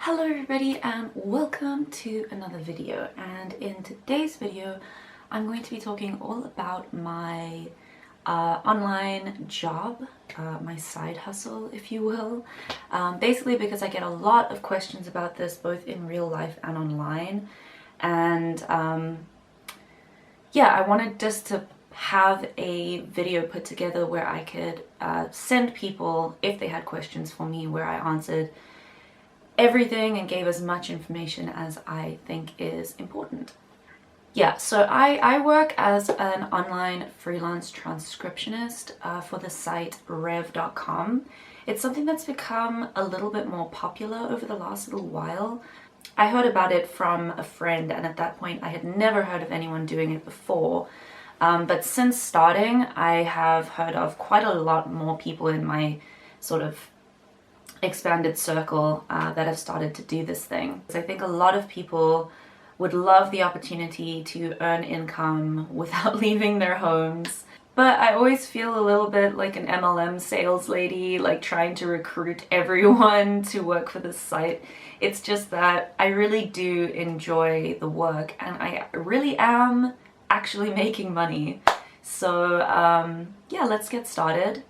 Hello everybody and welcome to another video, and in today's video I'm going to be talking all about my online job, my side hustle if you will, basically because I get a lot of questions about this both in real life and online, and yeah, I wanted just to have a video put together where I could send people, if they had questions for me, where I answered everything and gave as much information as I think is important. Yeah, so I work as an online freelance transcriptionist for the site rev.com. It's something that's become a little bit more popular over the last little while. I heard about it from a friend, and at that point I had never heard of anyone doing it before. But since starting, I have heard of quite a lot more people in my sort of expanded circle that have started to do this thing. I think a lot of people would love the opportunity to earn income without leaving their homes. But I always feel a little bit like an MLM sales lady, like trying to recruit everyone to work for this site. It's just that I really do enjoy the work and I really am actually making money. So yeah, let's get started.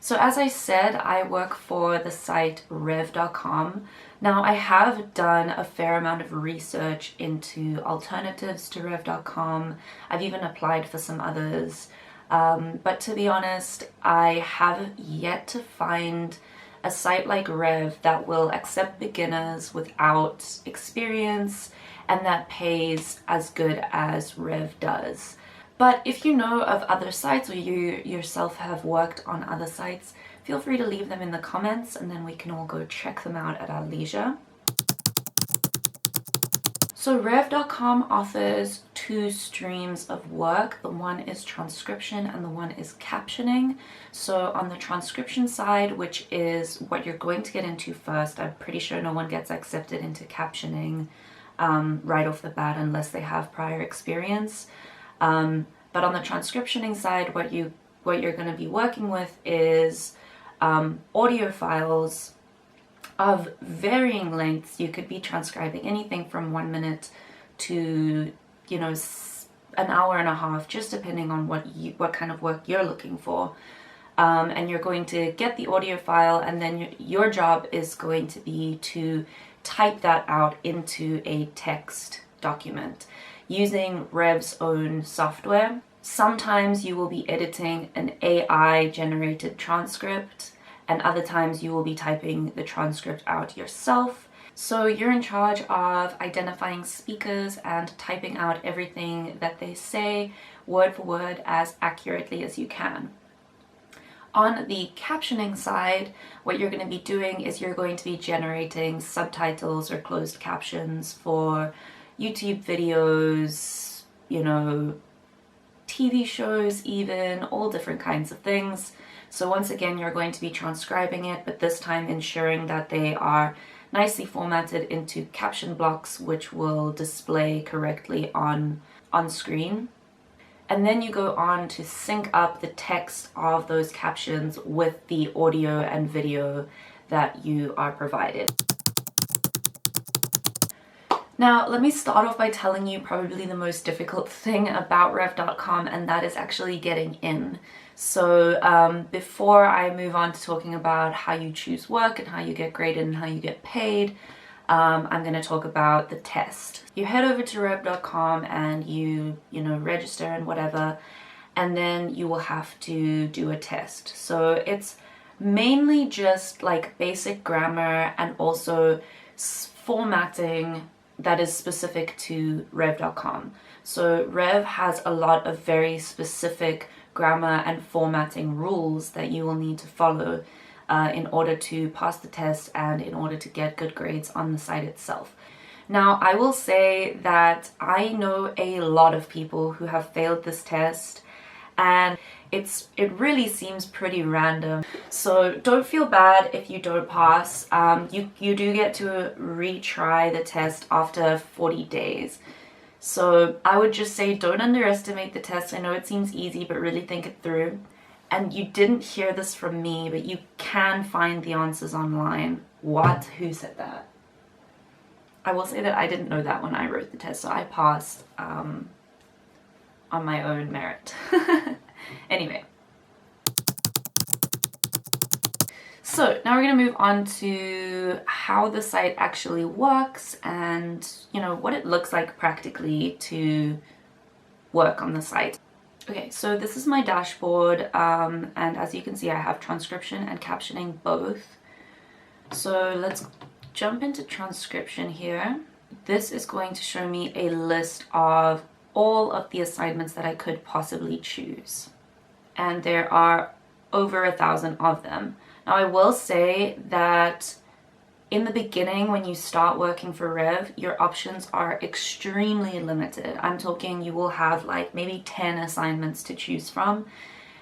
So as I said, I work for the site rev.com. Now I have done a fair amount of research into alternatives to rev.com. I've even applied for some others. But to be honest, I haven't yet to find a site like Rev that will accept beginners without experience and that pays as good as Rev does. But if you know of other sites or you yourself have worked on other sites, feel free to leave them in the comments and then we can all go check them out at our leisure. So rev.com offers two streams of work. The one is transcription and the one is captioning. So on the transcription side, which is what you're going to get into first, I'm pretty sure no one gets accepted into captioning right off the bat unless they have prior experience. But on the transcriptioning side, what you're going to be working with is audio files of varying lengths. You could be transcribing anything from 1 minute to, you know, an hour and a half, just depending on what kind of work you're looking for. And you're going to get the audio file, and then your job is going to be to type that out into a text document using Rev's own software. Sometimes you will be editing an AI generated transcript, and other times you will be typing the transcript out yourself. So you're in charge of identifying speakers and typing out everything that they say word for word as accurately as you can. On the captioning side, what you're going to be doing is you're going to be generating subtitles or closed captions for YouTube videos, you know, TV shows even, all different kinds of things. So once again, you're going to be transcribing it, but this time ensuring that they are nicely formatted into caption blocks, which will display correctly on screen. And then you go on to sync up the text of those captions with the audio and video that you are provided. Now, let me start off by telling you probably the most difficult thing about rev.com, and that is actually getting in. So before I move on to talking about how you choose work and how you get graded and how you get paid, I'm going to talk about the test. You head over to rev.com and you register and whatever, and then you will have to do a test. So it's mainly just like basic grammar and also formatting that is specific to rev.com. So Rev has a lot of very specific grammar and formatting rules that you will need to follow in order to pass the test and in order to get good grades on the site itself. Now, I will say that I know a lot of people who have failed this test, and it really seems pretty random. So don't feel bad if you don't pass. You do get to retry the test after 40 days. So I would just say don't underestimate the test. I know it seems easy, but really think it through. and you didn't hear this from me, but you can find the answers online. What? Who said that? I will say that I didn't know that when I wrote the test, so I passed on my own merit. Anyway. So now we're going to move on to how the site actually works and, you know, what it looks like practically to work on the site. Okay, so this is my dashboard, and as you can see, I have transcription and captioning both. So let's jump into transcription here. This is going to show me a list of all of the assignments that I could possibly choose. And there are over 1,000 of them. Now I will say that in the beginning, when you start working for Rev, your options are extremely limited. I'm talking you will have like maybe 10 assignments to choose from,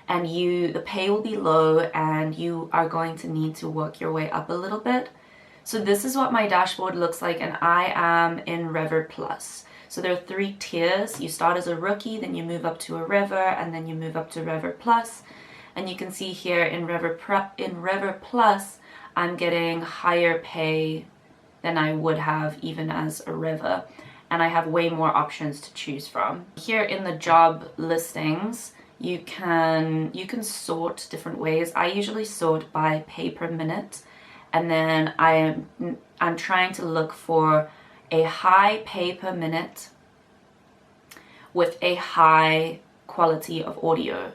and the pay will be low and you are going to need to work your way up a little bit. So this is what my dashboard looks like, and I am in Rever Plus. So there are 3 tiers. You start as a rookie, then you move up to a Rever, and then you move up to Rever Plus. And you can see here in Rever Plus, I'm getting higher pay than I would have even as a Rever. And I have way more options to choose from. Here in the job listings, you can sort different ways. I usually sort by pay per minute. And then I'm trying to look for a high pay per minute with a high quality of audio.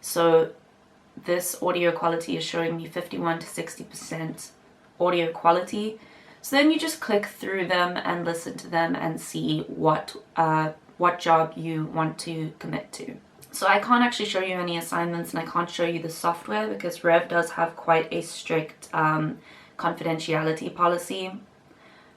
So this audio quality is showing me 51 to 60% audio quality. So then you just click through them and listen to them and see what job you want to commit to. So I can't actually show you any assignments, and I can't show you the software because Rev does have quite a strict confidentiality policy.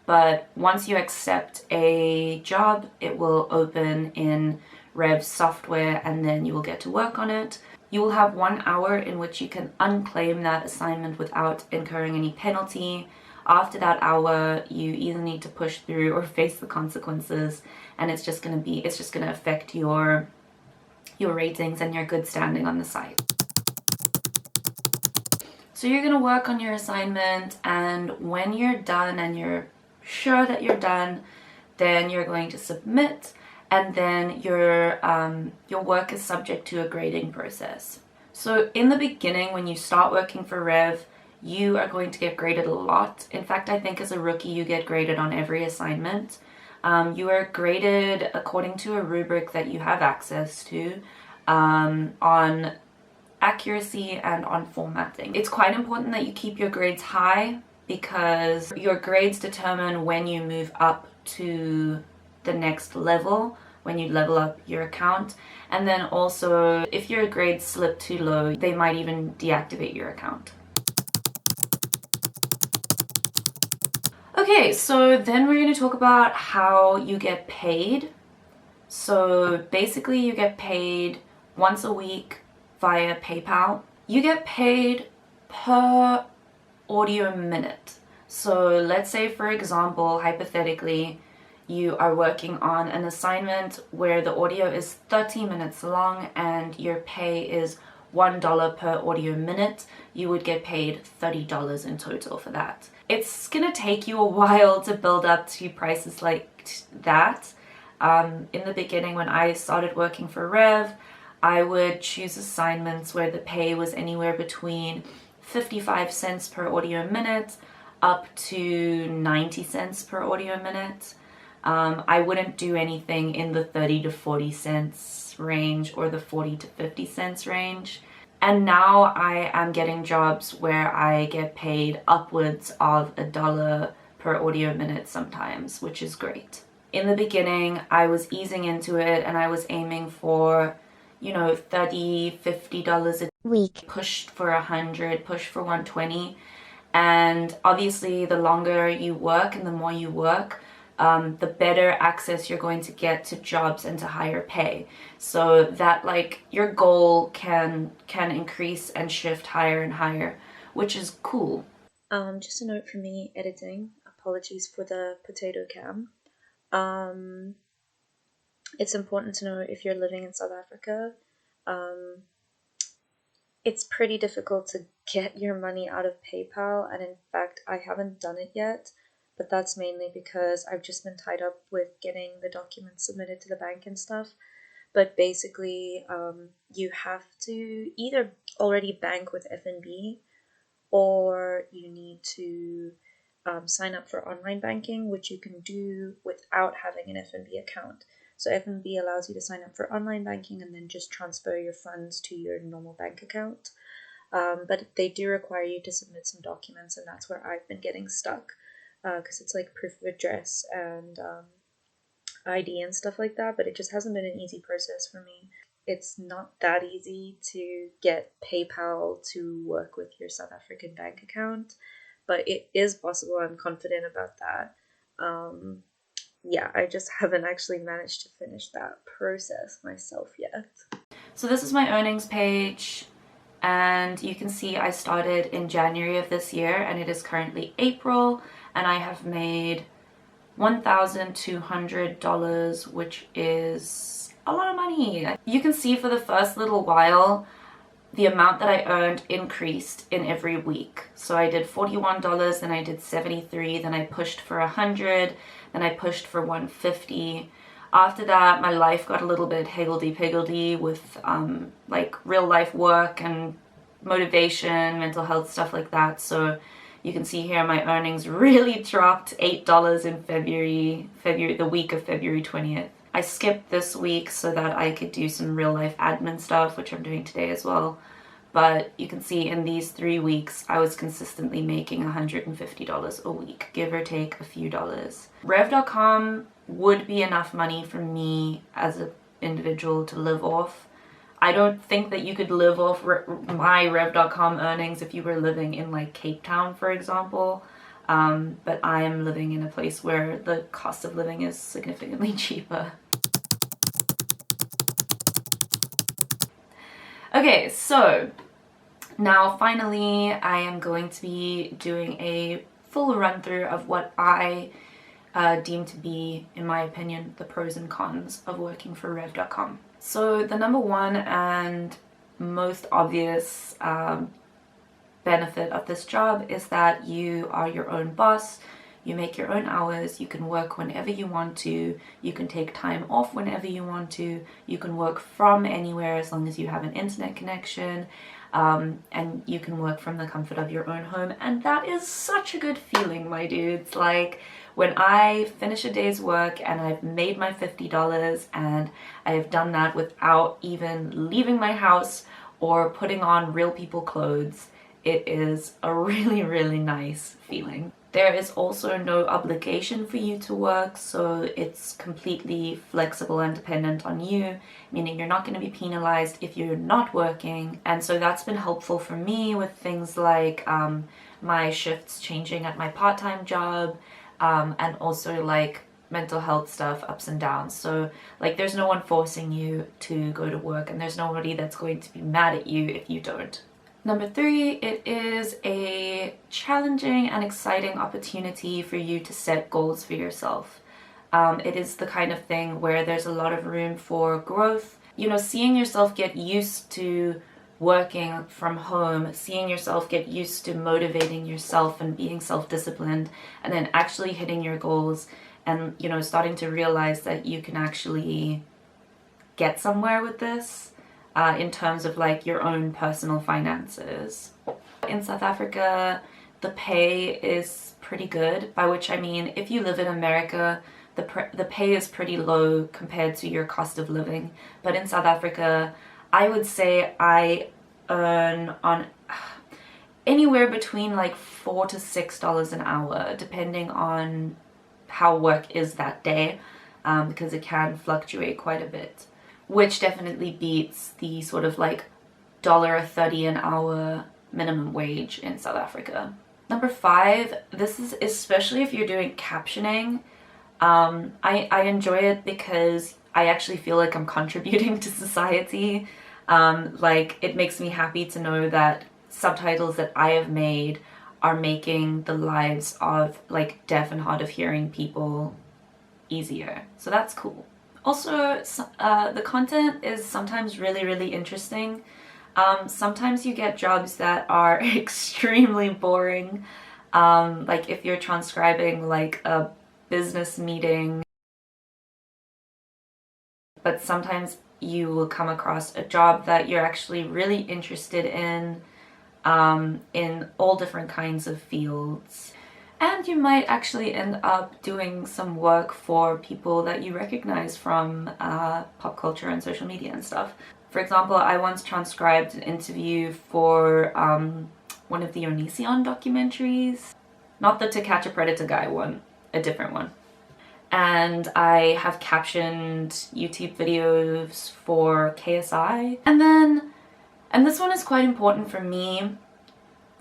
But once you accept a job, it will open in Rev software and then you will get to work on it. You will have 1 hour in which you can unclaim that assignment without incurring any penalty. After that hour, you either need to push through or face the consequences, and it's just going to affect your ratings and your good standing on the site. So you're going to work on your assignment, and when you're done and you're sure that you're done, then you're going to submit, and then your work is subject to a grading process. So in the beginning, when you start working for Rev, you are going to get graded a lot. In fact, I think as a rookie, you get graded on every assignment. You are graded according to a rubric that you have access to on accuracy and on formatting. It's quite important that you keep your grades high because your grades determine when you move up to the next level, when you level up your account. And then also, if your grades slip too low, they might even deactivate your account. Okay, so then we're going to talk about how you get paid. So basically you get paid once a week via PayPal. You get paid per audio minute. So let's say, for example, hypothetically, you are working on an assignment where the audio is 30 minutes long and your pay is $1 per audio minute. You would get paid $30 in total for that. It's gonna take you a while to build up to prices like that. In the beginning, when I started working for Rev, I would choose assignments where the pay was anywhere between 55 cents per audio minute up to 90 cents per audio minute. I wouldn't do anything in the 30 to 40 cents range or the 40 to 50 cents range. And now I am getting jobs where I get paid upwards of $1 per audio minute sometimes, which is great. In the beginning, I was easing into it and I was aiming for, $30, $50 a week, pushed for 100, pushed for 120. And obviously the longer you work and the more you work, the better access you're going to get to jobs and to higher pay. So that your goal can increase and shift higher and higher, which is cool. Just a note for me editing. Apologies for the potato cam. It's important to know if you're living in South Africa, it's pretty difficult to get your money out of PayPal, and in fact, I haven't done it yet, but that's mainly because I've just been tied up with getting the documents submitted to the bank and stuff. But basically, you have to either already bank with FNB, or you need to sign up for online banking, which you can do without having an FNB account. So FNB allows you to sign up for online banking and then just transfer your funds to your normal bank account. But they do require you to submit some documents, and that's where I've been getting stuck, because it's like proof of address and ID and stuff like that, but it just hasn't been an easy process for me. It's not that easy to get PayPal to work with your South African bank account, but it is possible. I'm confident about that. Yeah, I just haven't actually managed to finish that process myself yet. So this is my earnings page, and you can see I started in January of this year, and it is currently April, and I have made $1,200, which is a lot of money. You can see for the first little while, the amount that I earned increased in every week. So I did $41, then I did $73, then I pushed for $100, then I pushed for $150. After that, my life got a little bit higgledy-piggledy with like real life work and motivation, mental health, stuff like that. So you can see here my earnings really dropped $8 in February, the week of February 20th. I skipped this week so that I could do some real life admin stuff, which I'm doing today as well. But you can see in these 3 weeks, I was consistently making $150 a week, give or take a few dollars. Rev.com would be enough money for me as an individual to live off. I don't think that you could live off my Rev.com earnings if you were living in like Cape Town, for example. But I am living in a place where the cost of living is significantly cheaper. Okay, so now finally I am going to be doing a full run through of what I deem to be, in my opinion, the pros and cons of working for Rev.com. So the number one and most obvious benefit of this job is that you are your own boss. You make your own hours, you can work whenever you want to, you can take time off whenever you want to, you can work from anywhere as long as you have an internet connection, and you can work from the comfort of your own home, and that is such a good feeling, my dudes. Like, when I finish a day's work and I've made my $50 and I have done that without even leaving my house or putting on real people clothes, it is a really, really nice feeling. There is also no obligation for you to work, so it's completely flexible and dependent on you, meaning you're not going to be penalized if you're not working. And so that's been helpful for me with things like my shifts changing at my part-time job, and also like mental health stuff, ups and downs. So like there's no one forcing you to go to work, and there's nobody that's going to be mad at you if you don't. Number 3, it is a challenging and exciting opportunity for you to set goals for yourself. It is the kind of thing where there's a lot of room for growth. You know, seeing yourself get used to working from home, seeing yourself get used to motivating yourself and being self-disciplined, and then actually hitting your goals and, you know, starting to realize that you can actually get somewhere with this. In terms of like your own personal finances. In South Africa, the pay is pretty good, by which I mean if you live in America, the pay is pretty low compared to your cost of living. But in South Africa, I would say I earn on anywhere between like $4 to $6 an hour, depending on how work is that day, because it can fluctuate quite a bit, which definitely beats the sort of like $1.30 an hour minimum wage in South Africa. Number 5, this is especially if you're doing captioning. I enjoy it because I actually feel like I'm contributing to society. Like, it makes me happy to know that subtitles that I have made are making the lives of like deaf and hard of hearing people easier. So that's cool. Also, the content is sometimes really, really interesting. Sometimes you get jobs that are extremely boring. Like if you're transcribing like a business meeting, but sometimes you will come across a job that you're actually really interested in all different kinds of fields. And you might actually end up doing some work for people that you recognize from pop culture and social media and stuff. For example, I once transcribed an interview for one of the Onision documentaries. Not the To Catch a Predator guy one, a different one. And I have captioned YouTube videos for KSI. And this one is quite important for me.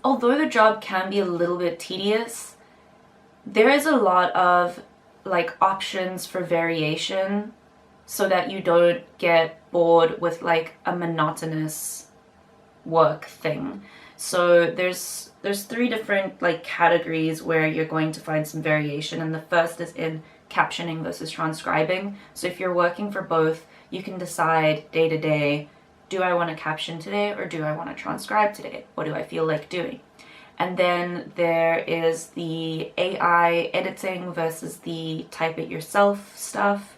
Although the job can be a little bit tedious, there is a lot of like options for variation so that you don't get bored with like a monotonous work thing. So there's 3 different like categories where you're going to find some variation, and the first is in captioning versus transcribing. So if you're working for both, you can decide day to day, do I want to caption today or do I want to transcribe today? What do I feel like doing? And then there is the AI editing versus the type it yourself stuff.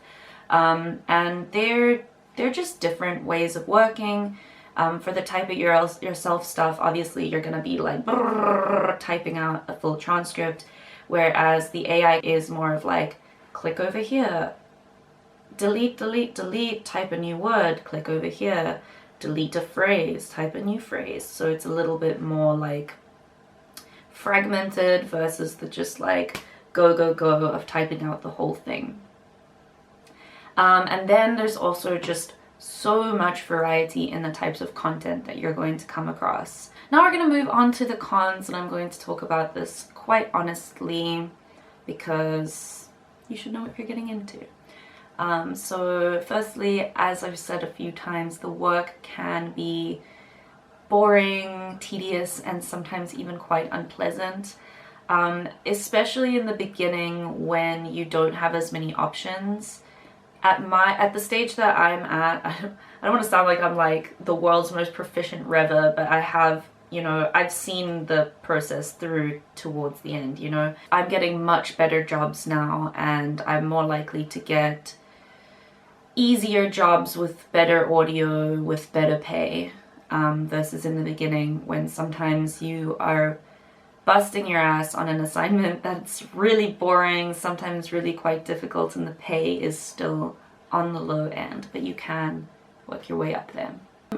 And they're just different ways of working. For the type it yourself stuff, obviously you're gonna be like typing out a full transcript, whereas the AI is more of like, click over here, delete, delete, delete, type a new word, click over here, delete a phrase, type a new phrase. So it's a little bit more like fragmented versus the just like go, go, go of typing out the whole thing. And then there's also just so much variety in the types of content that you're going to come across. Now we're going to move on to the cons, and I'm going to talk about this quite honestly because you should know what you're getting into. So firstly, as I've said a few times, the work can be boring, tedious, and sometimes even quite unpleasant, especially in the beginning when you don't have as many options. At the stage that I'm at, I don't want to sound like I'm like the world's most proficient rever, but I have, you know, I've seen the process through towards the end, you know. I'm getting much better jobs now, and I'm more likely to get easier jobs with better audio, with better pay, versus in the beginning when sometimes you are busting your ass on an assignment that's really boring, sometimes really quite difficult, and the pay is still on the low end, but you can work your way up there.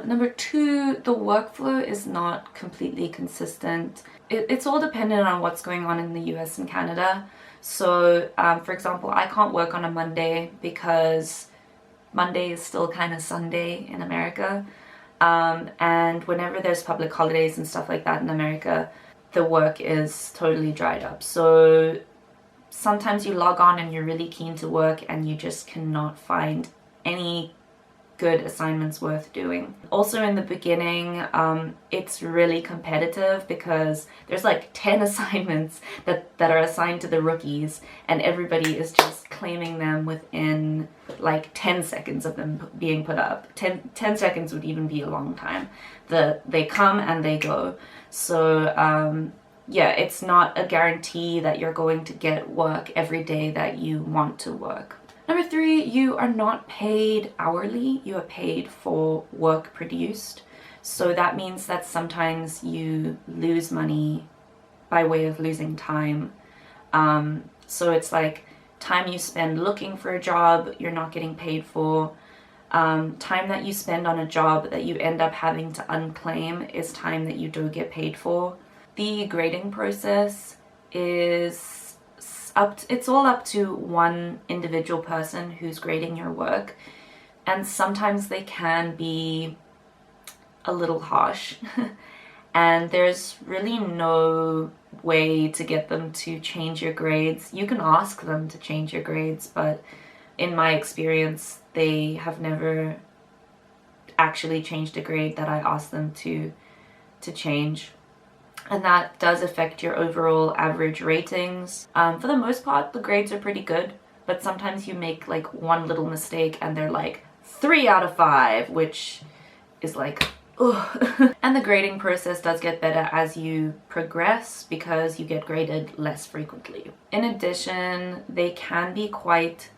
Number 2, the workflow is not completely consistent. It's all dependent on what's going on in the US and Canada. So, for example, I can't work on a Monday because Monday is still kind of Sunday in America. And whenever there's public holidays and stuff like that in America, the work is totally dried up. So sometimes you log on and you're really keen to work and you just cannot find any good assignments worth doing. Also in the beginning, it's really competitive because there's like 10 assignments that are assigned to the rookies, and everybody is just claiming them within like 10 seconds of them being put up. 10 seconds would even be a long time. They come and they go. So yeah, it's not a guarantee that you're going to get work every day that you want to work. Number 3, you are not paid hourly, you are paid for work produced. So that means that sometimes you lose money by way of losing time. So it's like time you spend looking for a job, you're not getting paid for. Time that you spend on a job that you end up having to unclaim is time that you don't get paid for. The grading process is it's all up to one individual person who's grading your work, and sometimes they can be a little harsh and there's really no way to get them to change your grades. You can ask them to change your grades, but in my experience they have never actually changed a grade that I asked them to change. And that does affect your overall average ratings. For the most part, the grades are pretty good, but sometimes you make like one little mistake and they're like 3 out of 5, which is like, Ugh. And the grading process does get better as you progress because you get graded less frequently. In addition, they can be quite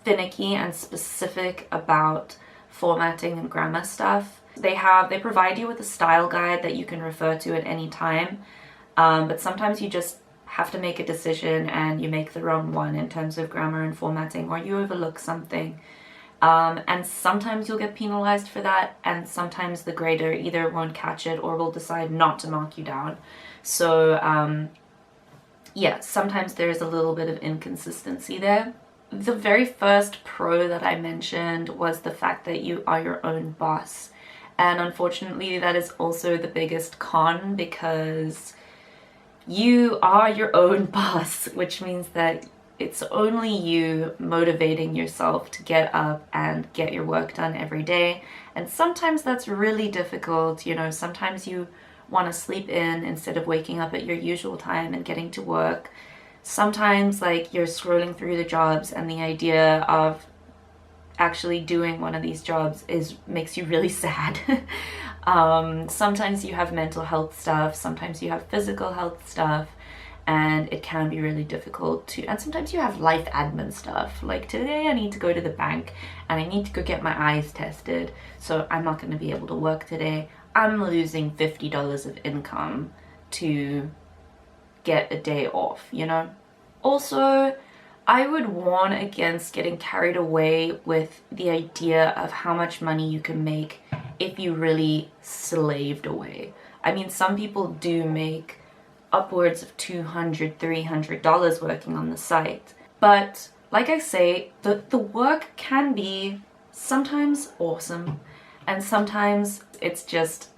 finicky and specific about formatting and grammar stuff. They provide you with a style guide that you can refer to at any time, but sometimes you just have to make a decision and you make the wrong one in terms of grammar and formatting, or you overlook something. And sometimes you'll get penalized for that, and sometimes the grader either won't catch it or will decide not to mark you down. So yeah, sometimes there's a little bit of inconsistency there. The very first pro that I mentioned was the fact that you are your own boss. And unfortunately, that is also the biggest con, because you are your own boss, which means that it's only you motivating yourself to get up and get your work done every day. And sometimes that's really difficult. You know, sometimes you want to sleep in instead of waking up at your usual time and getting to work. Sometimes, like, you're scrolling through the jobs and the idea of actually doing one of these jobs makes you really sad. Sometimes you have mental health stuff, sometimes you have physical health stuff, and it can be really difficult and sometimes you have life admin stuff. Like today I need to go to the bank and I need to go get my eyes tested, so I'm not going to be able to work today. I'm losing $50 of income to get a day off, you know? Also, I would warn against getting carried away with the idea of how much money you can make if you really slaved away. I mean, some people do make upwards of $200, $300 working on the site. But like I say, the work can be sometimes awesome, and sometimes it's just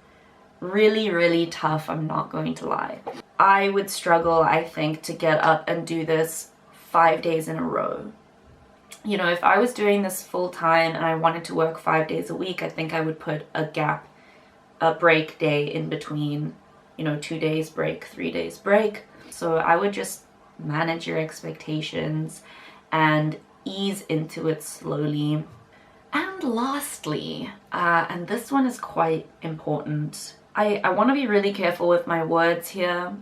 really, really tough, I'm not going to lie. I would struggle, I think, to get up and do this 5 days in a row. You know, if I was doing this full time and I wanted to work 5 days a week, I think I would put a break day in between, you know, 2 days break, 3 days break. So I would just manage your expectations and ease into it slowly. And lastly, and this one is quite important, I want to be really careful with my words here,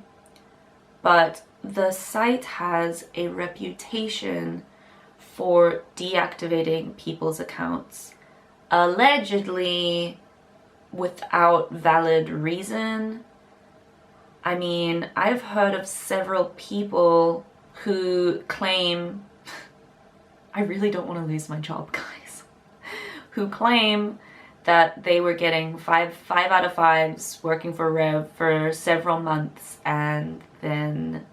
but the site has a reputation for deactivating people's accounts, allegedly without valid reason. I mean, I've heard of several people who claim, I really don't want to lose my job, guys, who claim that they were getting five out of 5s working for Rev for several months, and then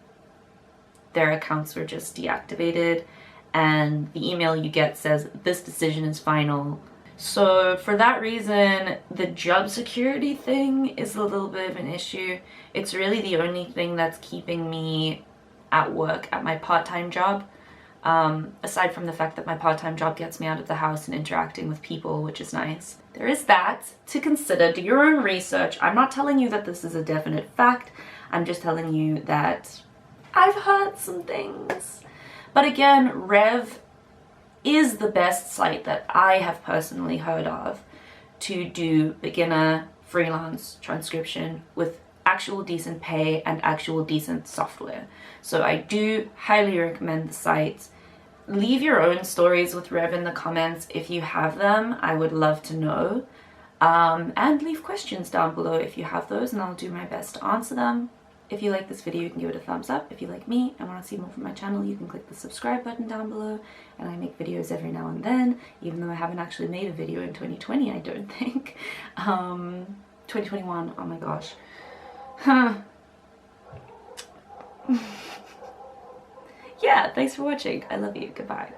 their accounts were just deactivated, and the email you get says this decision is final. So for that reason, the job security thing is a little bit of an issue. It's really the only thing that's keeping me at work at my part-time job. Aside from the fact that my part-time job gets me out of the house and interacting with people, which is nice. There is that to consider. Do your own research. I'm not telling you that this is a definite fact. I'm just telling you that I've heard some things. But again, Rev is the best site that I have personally heard of to do beginner freelance transcription with actual decent pay and actual decent software. So I do highly recommend the site. Leave your own stories with Rev in the comments if you have them. I would love to know. And leave questions down below if you have those, and I'll do my best to answer them. If you like this video, you can give it a thumbs up. If you like me and want to see more from my channel, you can click the subscribe button down below. And I make videos every now and then, even though I haven't actually made a video in 2020, I don't think. 2021, oh my gosh. Huh. Yeah, thanks for watching. I love you. Goodbye.